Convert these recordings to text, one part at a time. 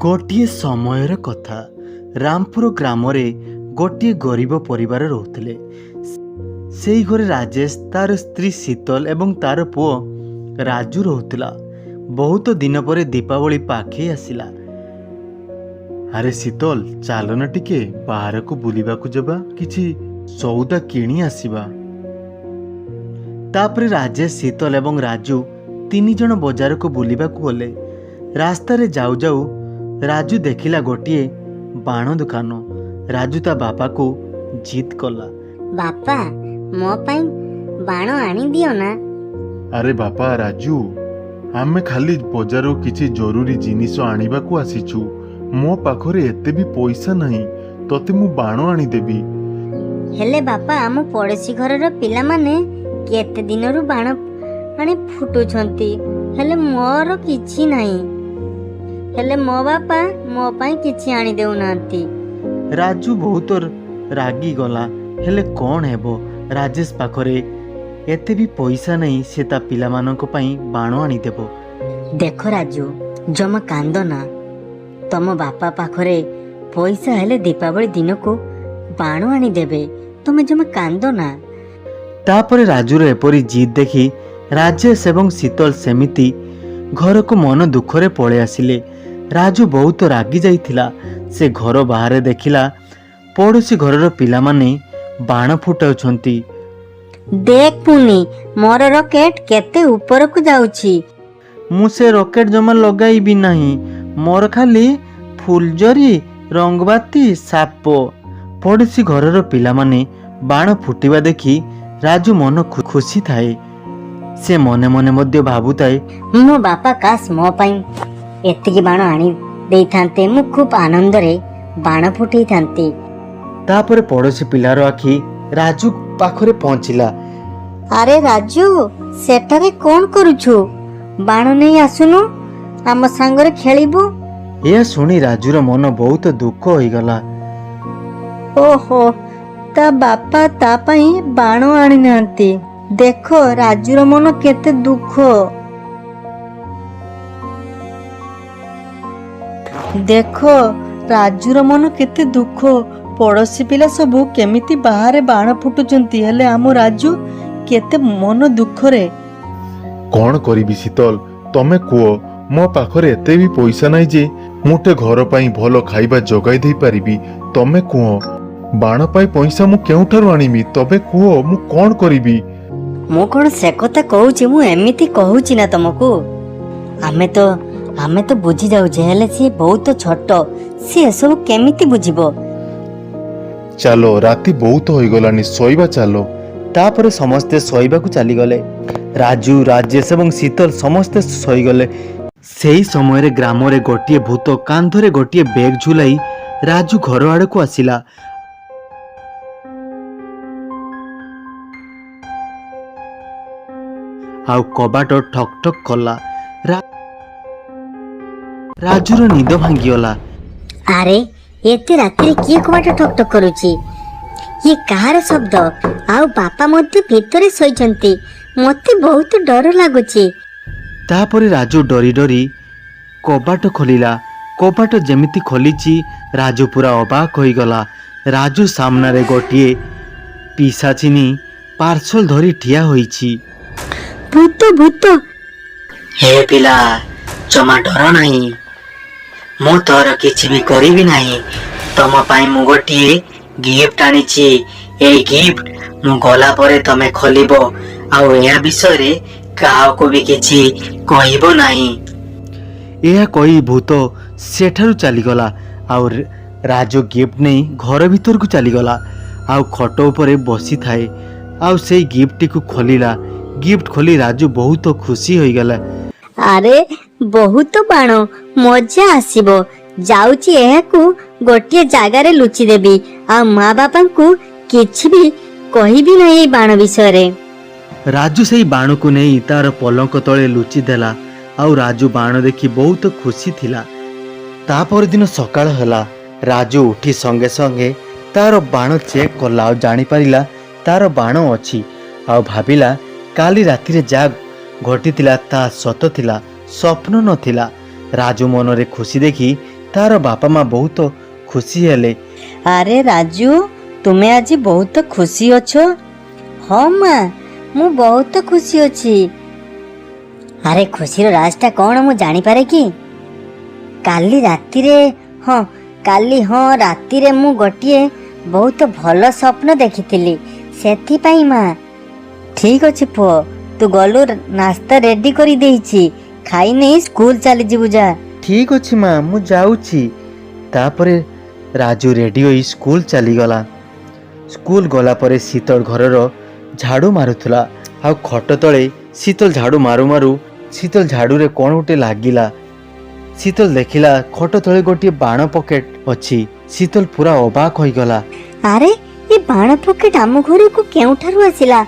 ଗୋଟିଏ ସମୟର କଥା। ରାମପୁର ଗ୍ରାମରେ ଗୋଟିଏ ଗରିବ ପରିବାର ରହୁଥିଲେ। ସେଇ ଘରେ ରାଜେଶ, ତାର ସ୍ତ୍ରୀ ଶୀତଲ ଏବଂ ତାର ପୁଅ ରାଜୁ ରହୁଥିଲା। ବହୁତ ଦିନ ପରେ ଦୀପାବଳି ପାଖେଇ ଆସିଲା। ଆରେ ଶୀତଲ, ଚାଲ ନା ଟିକେ ବାହାରକୁ ବୁଲିବାକୁ ଯିବା, କିଛି ସଉଦା କିଣି ଆସିବା। ତାପରେ ରାଜେଶ, ଶୀତଲ ଏବଂ ରାଜୁ ତିନି ଜଣ ବଜାରକୁ ବୁଲିବାକୁ ଗଲେ। ରାସ୍ତାରେ ଯାଉ ଯାଉ ରାଜୁ ଦେଖିଲା ଗୋଟିଏ ବାଣ ଦୋକାନ। ରାଜୁ ତା ବାପାକୁ ଜିଦ୍ କଲା, ବାପା, ମୋ ପାଇଁ ବାଣ ଆଣିଦିଅ ନା। ଆରେ ବାପା ରାଜୁ, ଆମେ ଖାଲି ବଜାରରୁ କିଛି ଜରୁରୀ ଜିନିଷ ଆଣିବାକୁ ଆସିଛୁ। ମୋ ପାଖରେ ଏତେ ବି ପଇସା ନାହିଁ, ତତେ ମୁଁ ବାଣ ଆଣିଦେବି। ହେଲେ ବାପା, ଆମ ପଡ଼ୋଶୀ ଘରର ପିଲାମାନେ କେତେ ଦିନରୁ ବାଣ ଆଣି ଫୁଟୁଛନ୍ତି, ହେଲେ ମୋର କିଛି ନାହିଁ। ହେଲେ ମୋ ବାପା ମୋ ପାଇଁ କିଛି ଆଣି ଦେଉନାହାନ୍ତି। ରାଜୁ ବହୁତ ରାଗିଗଲା। ହେଲେ କ'ଣ ହେବ, ରାଜେଶ ପାଖରେ ଏତେ ବି ପଇସା ନାହିଁ ସେ ତା ପିଲାମାନଙ୍କ ପାଇଁ ବାଣ ଆଣିଦେବ। ଦେଖ ରାଜୁ, ଜମା କାନ୍ଦ ନା। ତମ ବାପା ପାଖରେ ପଇସା ହେଲେ ଦୀପାବଳି ଦିନକୁ ବାଣ ଆଣିଦେବେ, ତମେ ଜମା କାନ୍ଦ ନା। ତାପରେ ରାଜୁର ଏପରି ଜିଦ୍ ଦେଖି ରାଜେଶ ଏବଂ ଶୀତଲ ସେମିତି ଘରକୁ ମନ ଦୁଃଖରେ ପଳେଇ ଆସିଲେ। ରାଜୁ ବହୁତ ରାଗି ଯାଇଥିଲା। ସେ ଘର ବାହାରେ ଦେଖିଲା ପଡ଼ୋଶୀ ଘରର ପିଲାମାନେ ବାଣ ଫୁଟାଉଛନ୍ତି। ଦେଖ ପୁନି, ମୋର ରକେଟ କେତେ ଉପରକୁ ଯାଉଛି। ମୁଁ ସେ ରକେଟ ଜମା ଲଗାଇବି ନାହିଁ, ମୋର ଖାଲି ଫୁଲଝରି, ରଙ୍ଗବାତି, ସାପ। ପଡ଼ୋଶୀ ଘରର ପିଲାମାନେ ବାଣ ଫୁଟିବା ଦେଖି ରାଜୁ ମନ ଖୁସି ଥାଏ। ସେ ମନେ ମନେ ମଧ୍ୟ ଭାବୁଥାଏ, ମୋ ବାପା କାଶ ମୋ ପାଇଁ ଏତିକି ବାଣ ଆଣି ଦେଇଥାନ୍ତେ, ମୁଁ ଖୁବ୍ ଆନନ୍ଦରେ ବାଣ ଫୁଟେଇଥାନ୍ତି। ତାପରେ ପଡ଼ୋଶୀ ପିଲାର ଆଖି ରାଜୁ ପାଖରେ ପହଞ୍ଚିଲା। ଆରେ ରାଜୁ, ସେଠାରେ କ'ଣ କରୁଛୁ? ବାଣ ନେଇ ଆସୁନୁ, ଆମ ସାଙ୍ଗରେ ଖେଳିବୁ। ଏହା ଶୁଣି ରାଜୁର ମନ ବହୁତ ଦୁଃଖ ହୋଇଗଲା। ଓହୋ, ତା ବାପା ତା ପାଇଁ ବାଣ ଆଣିନାହାନ୍ତି। ଦେଖ ରାଜୁର ମନ କେତେ ଦୁଃଖ। ଦେଖ ରାଜୁର ମନ କେତେ ଦୁଃଖ। ପଡ଼ୋଶୀ ପିଲା ସବୁ କେମିତି ବାହାରେ ବାଣ ଫୁଟୁଛନ୍ତି, ହେଲେ ଆମ ରାଜୁ କେତେ ମନ ଦୁଃଖରେ। କ'ଣ କରିବି ଶୀତଲ, ତମେ କୁହ। ମୋ ପାଖରେ ଏତେ ବି ପଇସା ନାହିଁ ଯେ ମୁଠେ ଘର ପାଇଁ ଭଲ ଖାଇବା ଯୋଗାଇ ଦେଇପାରିବି। ତମେ କୁହ, ବାଣ ପାଇଁ ପଇସା ମୁଁ କେଉଁଠାରୁ ଆଣିବି? ତମେ କୁହ, ମୁଁ କ'ଣ କରିବି? ମୁଁ କ'ଣ ସେ କଥା କହୁଛି? ମୁଁ ଏମିତି କହୁଛି ନା ତମକୁ। ଆମେ ତ ବୁଝି ଯାଉଛେ, ହେଲେ ସିଏ ବହୁତ ଛୋଟ, ସିଏ ଏସବୁ କେମିତି ବୁଝିବ? ଚାଲ, ରାତି ବହୁତ ହୋଇଗଲାଣି, ଶୋଇବା ଚାଲ। ତାପରେ ସମସ୍ତେ ଶୋଇବାକୁ ଚାଲିଗଲେ। ରାଜୁ, ରାଜେଶ ଏବଂ ଶୀତଲ ସମସ୍ତେ ଶୋଇଗଲେ। ସେହି ସମୟରେ ଗ୍ରାମରେ ଗୋଟିଏ ଭୂତ କାନ୍ଧରେ ଗୋଟିଏ ବେଗ ଝୁଲାଇ ରାଜୁ ଘର ଆଡ଼କୁ ଆସିଲା। ଆଉ କବାଟ ଠକ୍ ଠକ୍ କଲା। ରାଜୁର ନିଦ ଭାଙ୍ଗିଗଲା। ଆରେ, ଏତେ ରାତିରେ କିଏ କବାଟ ଠକ୍ ଠକ୍ କରୁଛି? ଇଏ କାହାର ଶବ୍ଦ? ଆଉ ବାପା ମଧ୍ୟ ଭିତରେ ଶୋଇଛନ୍ତି। ମତେ ବହୁତ ଡର ଲାଗୁଛି। ତାପରେ ରାଜୁ ଡରି ଡରି କବାଟ ଖୋଲିଲା। କବାଟ ଯେମିତି ଖୋଲିଛି, ରାଜୁ ପୁରା ଅବାକ୍ ହୋଇଗଲା। ରାଜୁ ସାମ୍ନାରେ ଗୋଟିଏ ପିଶାଚିନୀ ପାର୍ସଲ ଧରି ଠିଆ ହୋଇଛି। ଭୂତ ଭୂତ। ହେ ପିଲା, ଜମା ଡର ନାହିଁ। ମୁଁ ତୋର କିଛି ବି କରିବି ନାହିଁ। ତମ ପାଇଁ ମୁଁ ଗୋଟିଏ ଗିଫ୍ଟ ଆଣିଛି। ଏଇ ଗିଫ୍ଟ ମୁଁ ଗଲା ପରେ ତମେ ଖୋଲିବ, ଆଉ ଏହା ବିଷୟରେ କାହାକୁ ବି କିଛି କହିବ ନାହିଁ। ଏହା କହି ଭୂତ ସେଠାରୁ ଚାଲିଗଲା। ଆଉ ରାଜୁ ଗିଫ୍ଟ ନେଇ ଘର ଭିତରକୁ ଚାଲିଗଲା। ଆଉ ଖଟ ଉପରେ ବସିଥାଏ ଆଉ ସେଇ ଗିଫ୍ଟଟିକୁ ଖୋଲିଲା। ଗିଫ୍ଟ ଖୋଲି ରାଜୁ ବହୁତ ଖୁସି ହୋଇଗଲା। ଆରେ, ବହୁତ ବାଣ, ମଜା ଆସିବ। ଯାଉଛି ଏହାକୁ ଗୋଟିଏ ଜାଗାରେ ଲୁଚି ଦେବି, ଆଉ ମା ବାପାଙ୍କୁ କିଛି ବି କହିବି ନାହିଁ ଏଇ ବାଣ ବିଷୟରେ। ରାଜୁ ସେଇ ବାଣକୁ ନେଇ ତାର ପଲଙ୍କ ତଳେ ଲୁଚି ଦେଲା। ଆଉ ରାଜୁ ବାଣ ଦେଖି ବହୁତ ଖୁସି ଥିଲା। ତାପରଦିନ ସକାଳ ହେଲା। ରାଜୁ ଉଠି ସଙ୍ଗେ ସଙ୍ଗେ ତାର ବାଣ ଚେକ୍ କଲା ଆଉ ଜାଣିପାରିଲା ତାର ବାଣ ଅଛି। ଆଉ ଭାବିଲା, କାଲି ରାତିରେ ଯାହା ଘଟିଥିଲା ତାହା ସତ ଥିଲା, ସ୍ୱପ୍ନ ନଥିଲା। ରାଜୁ ମନରେ ଖୁସି ଦେଖି ତାର ବାପା ମା ବହୁତ ଖୁସି ହେଲେ। ଆରେ ରାଜୁ, ତୁମେ ଆଜି ବହୁତ ଖୁସି ଅଛ? ହଁ ମା, ମୁଁ ବହୁତ ଖୁସି ଅଛି। ଆରେ ଖୁସିର ରାଜଟା କ'ଣ ମୁଁ ଜାଣିପାରେ କି? କାଲି ରାତିରେ ମୁଁ ଗୋଟିଏ ବହୁତ ଭଲ ସ୍ୱପ୍ନ ଦେଖିଥିଲି, ସେଥିପାଇଁ ମା। ଠିକ୍ ଅଛି ପୁଅ, ତୁ ଗଲୁ, ନାସ୍ତା ରେଡି କରି ଦେଇଛି, ଖାଇ ନେଇ ସ୍କୁଲ ଚାଲିଯିବୁ ଯା। ଠିକ୍ ଅଛି ମା, ମୁଁ ଯାଉଛି। ତାପରେ ରାଜୁ ରେଡି ହୋଇ ସ୍କୁଲ ଚାଲିଗଲା। ସ୍କୁଲ ଗଲା ପରେ ଶୀତଳ ଘରର ଝାଡ଼ୁ ମାରୁଥିଲା। ଆଉ ଖଟ ତଳେ ଶୀତଳ ଝାଡ଼ୁ ମାରୁ ମାରୁ ଶୀତଳ ଝାଡ଼ୁରେ କ'ଣ ଗୋଟେ ଲାଗିଲା। ଶୀତଳ ଦେଖିଲା ଖଟ ତଳେ ଗୋଟିଏ ବାଣ ପକେଟ ଅଛି। ଶୀତଳ ପୁରା ଅବାକ ହୋଇଗଲା। ଆରେ ଏ ବାଣ ପକେଟ ଆମ ଘରକୁ କେଉଁଠାରୁ ଆସିଲା?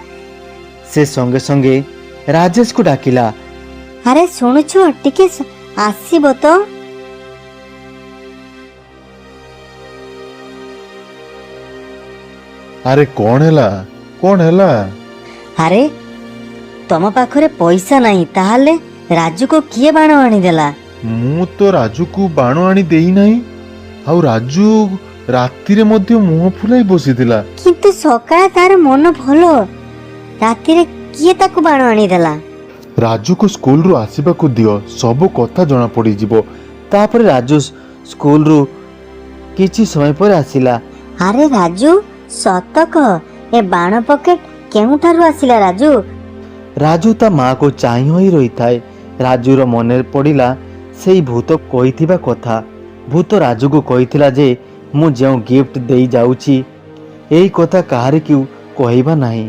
ସେ ସଙ୍ଗେ ସଙ୍ଗେ ରାଜେଶକୁ ଡାକିଲା। ଆରେ ଶୁଣୁଛ, ଟିକେ ଆସିବ ତ? ଆରେ କ'ଣ ହେଲା? ଆରେ ତମ ପାଖରେ ପଇସା ନାହିଁ, ତାହେଲେ ରାଜୁକୁ କିଏ ବାଣ ଆଣିଦେଲା? ମୁଁ ତ ରାଜୁକୁ ବାଣ ଆଣି ଦେଇନାହିଁ। ଆଉ ରାଜୁ ରାତିରେ ମଧ୍ୟ ମୁହଁ ଫୁଲାଇ ବସିଥିଲା। କିନ୍ତୁ ସକାଳେ ତାର ମନ ଭଲ, ରାତିରେ କିଏ ତାକୁ ବାଣ ଆଣିଦେଲା? ରାଜୁକୁ ସ୍କୁଲରୁ ଆସିବାକୁ ଦିଅ, ସବୁ କଥା ଜଣା ପଡ଼ିଯିବ। ତାପରେ ରାଜୁ ସ୍କୁଲରୁ କିଛି ସମୟ ପରେ ଆସିଲା। ଆରେ ରାଜୁ, ସତ କହ, ଏ ବାଣ ପକେଟ କେଉଁଠାରୁ ଆସିଲା ରାଜୁ? ରାଜୁ ତା ମାଆକୁ ଚାହିଁ ହୋଇ ରହିଥାଏ। ରାଜୁର ମନେ ପଡ଼ିଲା ସେଇ ଭୂତ କହିଥିବା କଥା। ଭୂତ ରାଜୁକୁ କହିଥିଲା ଯେ ମୁଁ ଯେଉଁ ଗିଫ୍ଟ ଦେଇ ଯାଉଛି ଏଇ କଥା କାହାରିକୁ କହିବା ନାହିଁ।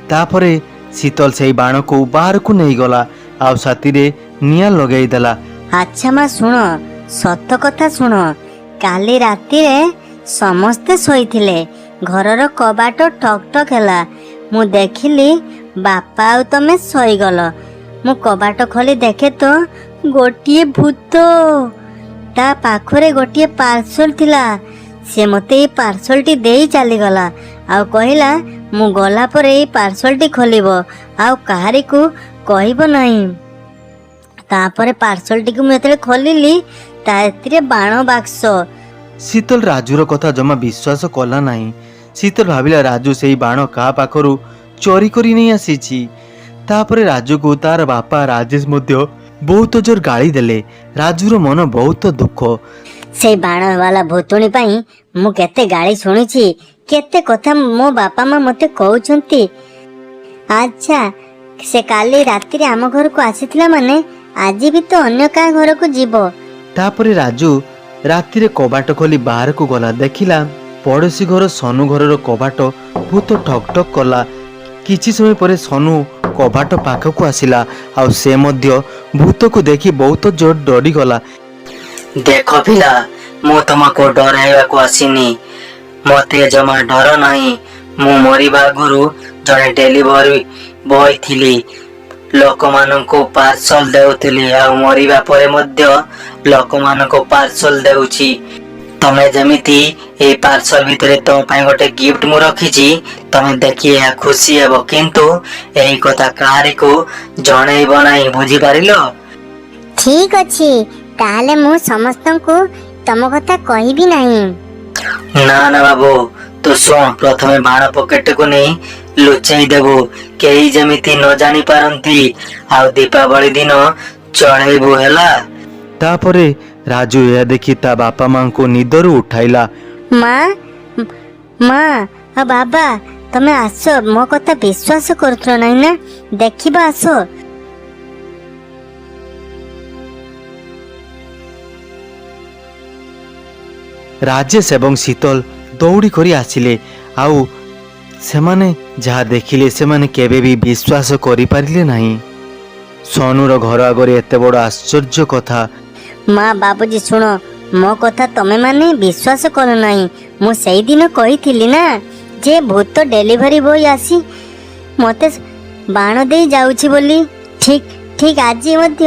ତାପରେ ଶୀତଳ ସେଇ ବାଣକୁ ବାହାରକୁ ନେଇଗଲା ଆଉ ସାଥିରେ ନିଆଁ ଲଗାଇଦେଲା। ଆଚ୍ଛା ମା, ଶୁଣ, ସତ କଥା ଶୁଣ। କାଲି ରାତିରେ ସମସ୍ତେ ଶୋଇଥିଲେ, ଘରର କବାଟ ଠକ୍ ଠକ୍ ହେଲା। ମୁଁ ଦେଖିଲି ବାପା ଆଉ ତମେ ଶୋଇଗଲ। ମୁଁ କବାଟ ଖୋଲି ଦେଖେ ତ ଗୋଟିଏ ଭୂତ, ତା ପାଖରେ ଗୋଟିଏ ପାର୍ସଲ ଥିଲା। ସେ ମୋତେ ଏଇ ପାର୍ସଲଟି ଦେଇ ଚାଲିଗଲା ଆଉ କହିଲା ମୁଁ ଗଲା ପରେ ଏଇ ପାର୍ସଲଟି ଖୋଲିବ ଆଉ କାହାରିକୁ କହିବ ନାହିଁ। ତାପରେ ପାର୍ସଲଟିକୁ ମୁଁ ଯେତେବେଳେ ଖୋଲିଲି, ତା ଏଥିରେ ବାଣ ବାକ୍ସ। ଶୀତଳ ରାଜୁର କଥା ଜମା ବିଶ୍ୱାସ କଲା ନାହିଁ। ଶୀତଳ ଭାବିଲା ରାଜୁ ସେଇ ବାଣ କାହା ପାଖରୁ ଚୋରି କରି ନେଇ ଆସିଛି। ତାପରେ ରାଜୁକୁ ତାର ବାପା ରାଜେଶ ମଧ୍ୟ ବହୁତ ଜୋର ଗାଳି ଦେଲେ। ରାଜୁର ମନ ବହୁତ ଦୁଃଖ। ସେଇ ବାଣ ବାଲା ଭୁତୁଣୀ ପାଇଁ ମୁଁ କେତେ ଗାଳି ଶୁଣିଛି, କେତେ କଥା ମୋ ବାପା ମା ମୋତେ କହୁଛନ୍ତି। ଆଚ୍ଛା, ସେ କାଲି ରାତିରେ ଆମ ଘରକୁ ଆସିଥିଲା ମାନେ ଆଜି ବି ତ ଅନ୍ୟ କାହା ଘରକୁ ଯିବ। ତାପରେ ରାଜୁ ରାତିରେ କବାଟ ଖୋଲି ବାହାରକୁ ଗଲା। ଦେଖିଲା ପଡ଼ୋଶୀ ଘର ସନୁ ଘରର କବାଟ ଭୂତ ଠକ୍ ଠକ୍ କଲା। କିଛି ସମୟ ପରେ ସନୁ କବାଟ ପାଖକୁ ଆସିଲା ଆଉ ସେ ମଧ୍ୟ ଭୂତକୁ ଦେଖି ବହୁତ ଜୋର ଡରିଗଲା। ଦେଖ ପିଲା, ମୁଁ ତମକୁ ଡରାଇବାକୁ ଆସିନି, ମତେ ଜମା ଡର ନାହିଁ। ମୁଁ ମରିବା ଆଗରୁ ଜଣେ ଡେଲିଭରି ବୟ ଥିଲି, ଲୋକମାନଙ୍କୁ ପାର୍ସଲ ଦେଉଥିଲି ଆଉ ମରିବା ପରେ ମଧ୍ୟ ଲୋକମାନଙ୍କୁ ପାର୍ସଲ ଦେଉଛି। ତମେ ଯେମିତି ଏଇ ପାର୍ସଲ ଭିତରେ ତମ ପାଇଁ ଗୋଟେ ଗିଫ୍ଟ ମୁଁ ରଖିଛି, ତମେ ଦେଖି ଏହା ଖୁସି ହେବ, କିନ୍ତୁ ଏହି କଥା କାହାରିକୁ ଜଣେଇବ ନାହିଁ, ବୁଝିପାରିଲ? ଠିକ ଅଛି, ତାହେଲେ ମୁଁ ସମସ୍ତଙ୍କୁ ତମ କଥା କହିବି ନାହିଁ। ନା ନା ବାବୁ, ତୁ ଶୁଣ, ପ୍ରଥମେ ବାଣ ପକେଟକୁ ନେଇ ଲୁଚେଇ ଦେବୁ, କେହି ଯେମିତି ନ ଜାଣି ପାରନ୍ତି, ଆଉ ଦୀପାବଳି ଦିନ ଚଢେଇବୁ, ହେଲା? ତାପରେ ରାଜୁ ଏହା ଦେଖି ତା ବାପା ମାଙ୍କୁ ନିଦରୁ ଉଠାଇଲା। ମା ଆଉ ବାବା, ତମେ ଆସ, ମୋ କଥା ବିଶ୍ୱାସ କରୁଥିଲ ନାହିଁ ନା? ଦେଖିବା, ଆସ। ରାଜେଶ ଏବଂ ଶୀତଳ ଦୌଡ଼ି କରି ଆସିଲେ ଆଉ ସେମାନେ ଯାହା ଦେଖିଲେ ସେମାନେ କେବେ ବି ବିଶ୍ୱାସ କରିପାରିଲେ ନାହିଁ। ସନୁର ଘର ଆଗରେ ଏତେ ବଡ଼ ଆଶ୍ଚର୍ଯ୍ୟ କଥା। ମା, ବାବୁଜୀ, ଶୁଣ, ମୋ କଥା ତମେ ମାନେ ବିଶ୍ୱାସ କର ନାହିଁ। ମୁଁ ସେଇଦିନ କହିଥିଲି ନା ଯେ ଭୂତ ଡେଲିଭରି ବୟ ଆସି ମୋତେ ବାଣ ଦେଇ ଯାଉଛି ବୋଲି। ଠିକ୍ ଆଜି ମଧ୍ୟ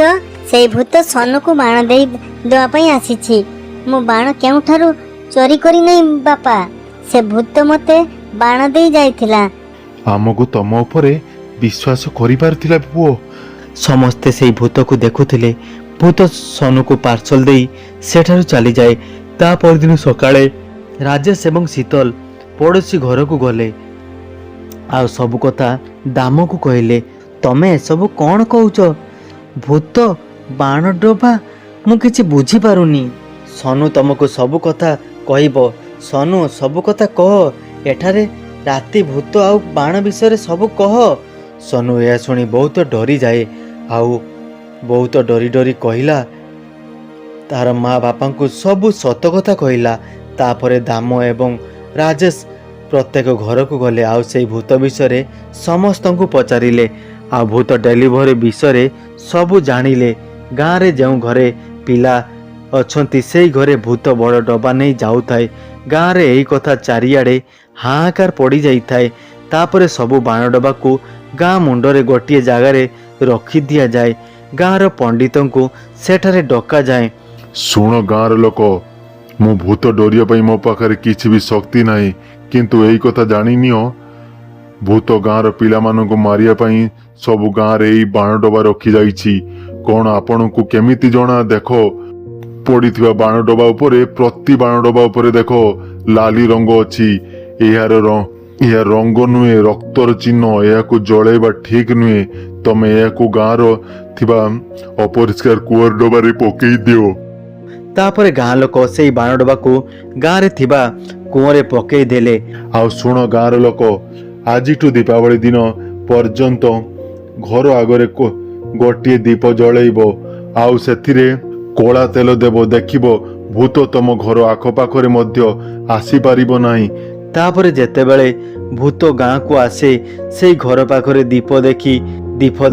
ସେଇ ଭୂତ ସନୁକୁ ବାଣ ଦେବା ପାଇଁ ଆସିଛି। ମୁଁ ବାଣ କେଉଁଠାରୁ ଚୋରି କରି ନାହିଁ ବାପା, ସେ ଭୂତ ମୋତେ ବାଣ ଦେଇ ଯାଇଥିଲା। ଆମକୁ ତମ ଉପରେ ବିଶ୍ୱାସ କରିପାରିଥିଲା ପୁଅ। ସମସ୍ତେ ସେଇ ଭୂତକୁ ଦେଖୁଥିଲେ। ଭୂତ ସନୁକୁ ପାର୍ସଲ ଦେଇ ସେଠାରୁ ଚାଲିଯାଏ। ତା ପରଦିନ ସକାଳେ ରାଜେଶ ଏବଂ ଶୀତଲ ପଡ଼ୋଶୀ ଘରକୁ ଗଲେ ଆଉ ସବୁ କଥା ଦାମକୁ କହିଲେ। ତମେ ଏସବୁ କ'ଣ କହୁଛ? ଭୂତ, ବାଣ ଡବା, ମୁଁ କିଛି ବୁଝିପାରୁନି। ସନୁ ତମକୁ ସବୁ କଥା କହିବ। ସନୁ, ସବୁ କଥା କହ। ଏଠାରେ ରାତି, ଭୂତ ଆଉ ବାଣ ବିଷୟରେ ସବୁ କହ। ସନୁ ଏହା ଶୁଣି ବହୁତ ଡରିଯାଏ ଆଉ ବହୁତ ଡରି ଡରି କହିଲା, ତାର ମା ବାପାଙ୍କୁ ସବୁ ସତ କଥା କହିଲା। ତାପରେ ଦାମ ଏବଂ ରାଜେଶ ପ୍ରତ୍ୟେକ ଘରକୁ ଗଲେ ଆଉ ସେଇ ଭୂତ ବିଷୟରେ ସମସ୍ତଙ୍କୁ ପଚାରିଲେ ଆଉ ଭୂତ ଡେଲିଭରି ବିଷୟରେ ସବୁ ଜାଣିଲେ। ଗାଁରେ ଯେଉଁ ଘରେ ପିଲା ଅଛନ୍ତି ସେଇ ଘରେ ଭୂତ ବଡ଼ ଡବା ନେଇ ଯାଉଥାଏ। ଗାଁରେ ଏହି କଥା ଚାରିଆଡ଼େ ହାହାକାର ପଡ଼ିଯାଇଥାଏ। ତାପରେ ସବୁ ବାଣ ଡବାକୁ ଗାଁ ମୁଣ୍ଡରେ ଗୋଟିଏ ଜାଗାରେ ରଖି ଦିଆଯାଏ। ଗାଁର ପଣ୍ଡିତଙ୍କୁ ସେଠାରେ ଡକାଯାଏ। ଶୁଣ ଗାଁର ଲୋକ, ମୁଁ ଭୂତ ଡରିବା ପାଇଁ ମୋ ପାଖରେ କିଛି ବି ଶକ୍ତି ନାହିଁ, କିନ୍ତୁ ଏଇ କଥା ଜାଣିନିଅ ଭୂତ ଗାଁର ପିଲାମାନଙ୍କୁ ମାରିବା ପାଇଁ ସବୁ ଗାଁରେ ଏଇ ବାଣ ଡବା ରଖିଯାଇଛି। କ'ଣ ଆପଣଙ୍କୁ କେମିତି ଜଣା? ଦେଖ, ପଡ଼ିଥିବା ବାଣ ଡବା ଉପରେ, ପ୍ରତି ବାଣ ଡବା ଉପରେ ଦେଖ ଲାଲି ରଙ୍ଗ ଅଛି। ଏହା ରଙ୍ଗ ନୁହେଁ, ରକ୍ତର ଚିହ୍ନ। ଏହାକୁ ଜଳେଇବା ଠିକ ନୁହେଁ। ତମେ ଏହାକୁ ଗାଁର ଥିବା ଅପରିଷ୍କାର କୂଅର ଡବାରେ ପକେଇ ଦିଅ। ତାପରେ ଗାଁ ଲୋକ ସେଇ ବାଣ ଡବାକୁ ଗାଁରେ ଥିବା କୂଅରେ ପକେଇ ଦେଲେ। ଆଉ ଶୁଣ ଗାଁର ଲୋକ, ଆଜିଠୁ ଦୀପାବଳି ଦିନ ପର୍ଯ୍ୟନ୍ତ ଘର ଆଗରେ ଗୋଟିଏ ଦୀପ ଜଳେଇବ ଆଉ ସେଥିରେ କଳା ତେଲ ଦେବ। ଦେଖିବ ଭୂତ ତମ ଘର ଆଖପାଖରେ ମଧ୍ୟ ଆସିପାରିବ ନାହିଁ। ତାପରେ ଯେତେବେଳେ ଭୂତ ଗାଁକୁ ଆସେ ସେଇ ଘର ପାଖରେ ଦୀପ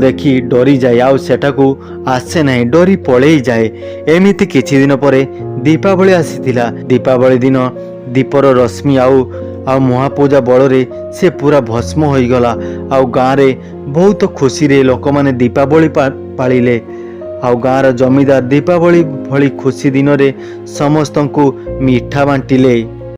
ଦେଖି ଡରିଯାଏ ଆଉ ସେଠାକୁ ଆସେ ନାହିଁ, ଡରି ପଳେଇ ଯାଏ। ଏମିତି କିଛି ଦିନ ପରେ ଦୀପାବଳି ଆସିଥିଲା। ଦୀପାବଳି ଦିନ ଦୀପର ରଶ୍ମି ଆଉ ମହାପୂଜା ବଳରେ ସେ ପୁରା ଭସ୍ମ ହୋଇଗଲା ଆଉ ଗାଁରେ ବହୁତ ଖୁସିରେ ଲୋକମାନେ ଦୀପାବଳି ପାଳିଲେ। ଆଉ ଗାଁର ଜମିଦାର ଦୀପାବଳି ଭଳି ଖୁସି ଦିନରେ ସମସ୍ତଙ୍କୁ ମିଠା ବାଣ୍ଟିଲେ।